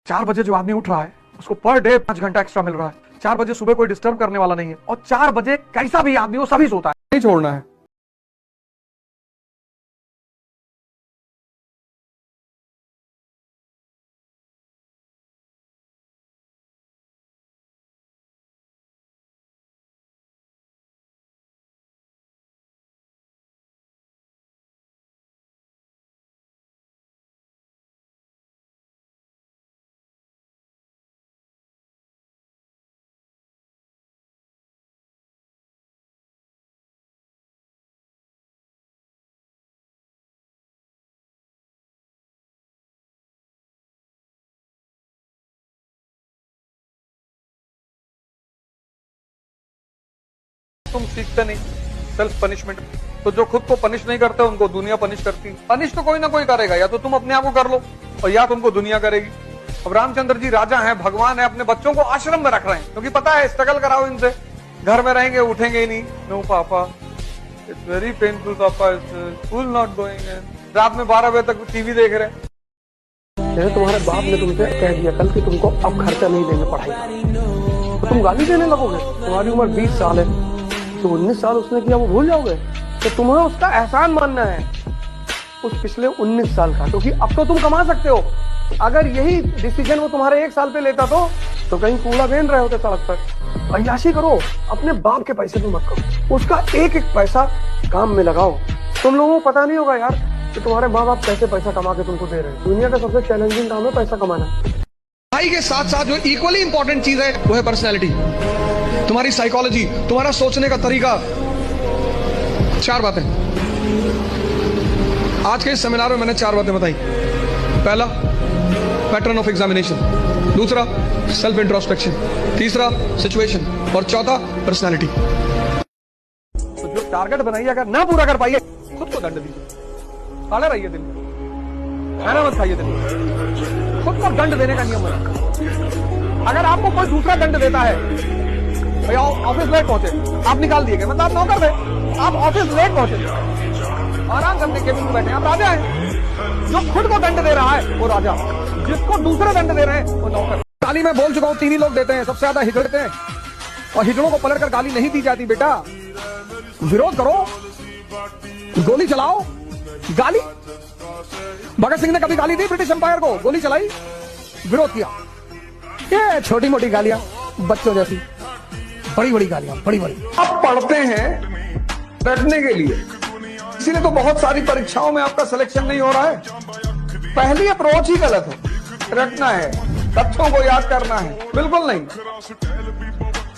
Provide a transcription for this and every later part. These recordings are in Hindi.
4 बजे जो आदमी उठ रहा है उसको पर डे 5 घंटा एक्स्ट्रा मिल रहा है। 4 बजे सुबह कोई डिस्टर्ब करने वाला नहीं है, और 4 बजे कैसा भी आदमी वो सभी सोता है, नहीं छोड़ना है। तुम सीखते नहीं सेल्फ पनिशमेंट, तो जो खुद को पनिश नहीं करते उनको दुनिया पनिश करती है। पनिश तो कोई ना कोई करेगा, या तो तुम अपने आप को कर लो और या तुमको दुनिया करेगी। अब रामचंद्र जी राजा हैं, भगवान है, अपने बच्चों को आश्रम में रख रहे हैं क्योंकि पता है स्ट्रगल कराओ इनसे, घर में रहेंगे उठेंगे ही नहीं। नो पापा इट्स वेरी पेनफुल पापा, स्कूल नॉट गोइंग। रात में 12 बजे तक टीवी देख रहे हैं। तुम्हारे बाप ने तुमसे कह दिया कल कि तुमको अब खर्चा नहीं देंगे पढ़ाई का, तो तुम गाली देने लगोगे। तुम्हारी उम्र 20 साल है, तो 19 साल उसने किया वो भूल जाओगे? तो तुम्हें उसका एहसान मानना है उस पिछले 19 साल का, क्योंकि अब तो तुम कमा सकते हो। अगर यही डिसीजन वो तुम्हारे 1 साल पे लेता तो कहीं कूड़ा बेन रहे होते सड़क पर। अय्याशी करो, अपने बाप के पैसे भी मत करो, उसका एक एक पैसा काम में लगाओ। तुम लोगों को पता नहीं होगा यार कि तुम्हारे माँ बाप कैसे पैसा कमा के तुमको दे रहे हैं। दुनिया का सबसे चैलेंजिंग काम है पैसा कमाना। पढ़ाई के साथ साथ जो इक्वली इंपॉर्टेंट चीज है वो है पर्सनैलिटी, तुम्हारी साइकोलॉजी, तुम्हारा सोचने का तरीका। 4 बातें आज के इस सेमिनार में मैंने 4 बातें बताई। पहला पैटर्न ऑफ एग्जामिनेशन, दूसरा सेल्फ इंट्रोस्पेक्शन, तीसरा सिचुएशन और चौथा पर्सनैलिटी। तो जो टारगेट बनाइए अगर ना पूरा कर पाइए खुद को दंड दीजिए। खड़े रहिए दिन में, खाना मत खाइए दिन में, खुद को दंड देने का नियम बना। अगर आपको कोई दूसरा दंड देता है, भैया ऑफिस लेट पहुंचे, आप निकाल दिए गए, मतलब आप नौकर थे, आप ऑफिस लेट पहुंचे, आराम करने केबिन में बैठे, आप राजा हैं। जो खुद को दंड दे रहा है वो राजा, जिसको दूसरे दंड दे रहे हैं वो नौकर। गाली मैं बोल चुका हूं, 3 ही लोग देते हैं, सबसे ज्यादा हिजड़े देते हैं, और हिजड़ों को पलट कर गाली नहीं दी जाती। बेटा विरोध करो, गोली चलाओ। गाली, भगत सिंह ने कभी गाली दी ब्रिटिश एम्पायर को? गोली चलाई, विरोध किया। ये छोटी मोटी गालियां बच्चों जैसी, बड़ी बड़ी गालियां, बड़ी बड़ी। आप पढ़ते हैं रटने के लिए, इसीलिए तो बहुत सारी परीक्षाओं में आपका सिलेक्शन नहीं हो रहा है। पहली अप्रोच ही गलत है। रटना है, तथ्यों को याद करना है, बिल्कुल नहीं।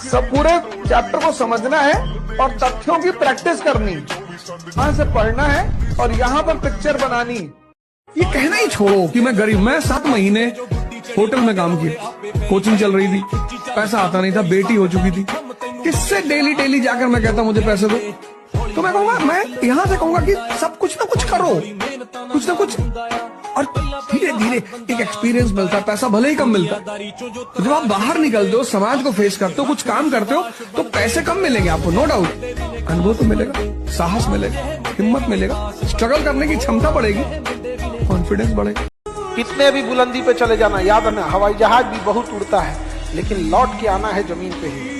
सब पूरे चैप्टर को समझना है और तथ्यों की प्रैक्टिस करनी, वहां से पढ़ना है और यहाँ पर पिक्चर बनानी। ये कहना ही छोड़ो कि मैं गरीब। मैं 7 महीने होटल में काम किया, कोचिंग चल रही थी, पैसा आता नहीं था, बेटी हो चुकी थी। किससे डेली जाकर मैं कहता मुझे पैसे दो, तो मैं कहूंगा, मैं यहां से कहूंगा कि सब कुछ ना कुछ करो, कुछ ना कुछ, और धीरे धीरे एक एक्सपीरियंस मिलता है। पैसा भले ही कम मिलता है, तो जब आप बाहर निकलते हो, समाज को फेस करते हो, कुछ काम करते हो, तो पैसे कम मिलेंगे आपको, नो डाउट। अनुभव तो मिलेगा, साहस मिलेगा, हिम्मत मिलेगा, स्ट्रगल करने की क्षमता बढ़ेगी, कॉन्फिडेंस बढ़ेगा। कितने भी बुलंदी पे चले जाना, याद रखना हवाई जहाज भी बहुत उड़ता है, लेकिन लौट के आना है जमीन पे ही।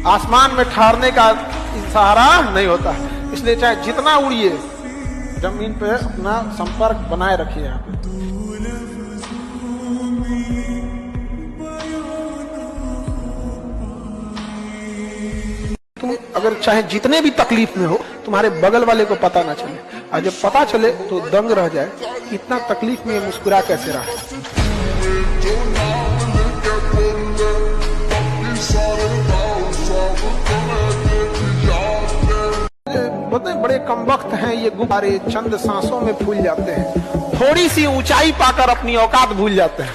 आसमान में ठहरने का सहारा नहीं होता है, इसलिए चाहे जितना उड़िए, जमीन पे अपना संपर्क बनाए रखिए। यहाँ पे तुम अगर चाहे जितने भी तकलीफ में हो, तुम्हारे बगल वाले को पता ना चले, और जब पता चले तो दंग रह जाए, इतना तकलीफ में मुस्कुरा कैसे रहा। बड़े कमबख्त हैं ये गुब्बारे, चंद सांसों में फूल जाते हैं, थोड़ी सी ऊंचाई पाकर अपनी औकात भूल जाते हैं।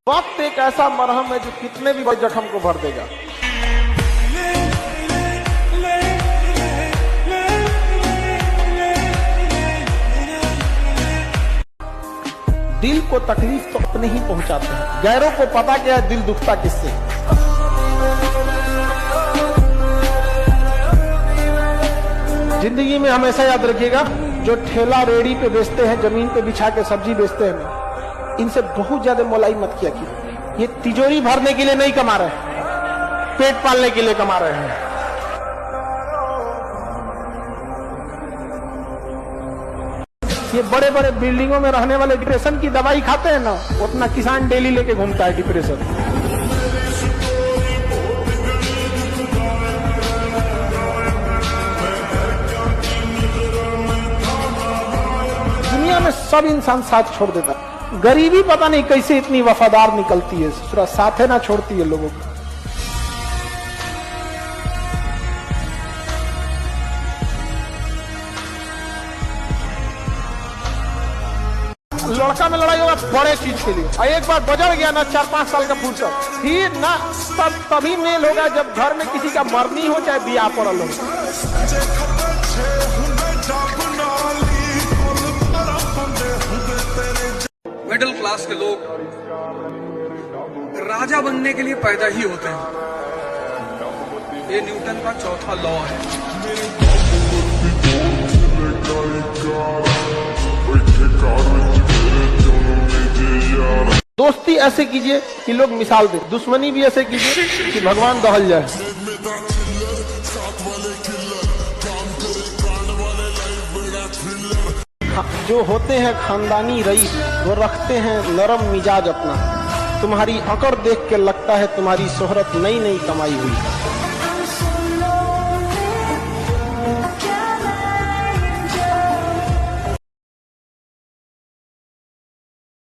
वक्त एक ऐसा मरहम है जो कितने भी बड़े जख्म को भर देगा। दिल को तकलीफ तो अपने ही पहुंचाते हैं, गैरों को पता क्या है दिल दुखता किससे। जिंदगी में हमेशा याद रखिएगा, जो ठेला रेड़ी पे बेचते हैं, जमीन पे बिछा के सब्जी बेचते हैं ना, इनसे बहुत ज्यादा मोलाई मत किया कि ये तिजोरी भरने के लिए नहीं कमा रहे हैं, पेट पालने के लिए कमा रहे हैं। ये बड़े बड़े बिल्डिंगों में रहने वाले डिप्रेशन की दवाई खाते हैं ना, उतना किसान डेली लेके घूमता है डिप्रेशन। दुनिया में सब इंसान साथ छोड़ देता है, गरीबी पता नहीं कैसे इतनी वफादार निकलती है, पूरा साथ ना छोड़ती है लोगों को। लड़का में लड़ाई होगा बड़े चीज के लिए, और एक बार बजर गया ना 4-5 साल का फुर्सत, फिर ना तभी मेल होगा जब घर में किसी का मरनी हो चाहे बियाह पड़ल हो। मिडिल क्लास के लोग राजा बनने के लिए पैदा ही होते हैं। ये न्यूटन का चौथा लॉ है। दोस्ती ऐसे कीजिए कि लोग मिसाल दे, दुश्मनी भी ऐसे कीजिए कि भगवान दहल जाए। जो होते हैं खानदानी रईस, वो रखते हैं नरम मिजाज अपना। तुम्हारी अकड़ देख के लगता है तुम्हारी शोहरत नई नई कमाई हुई है।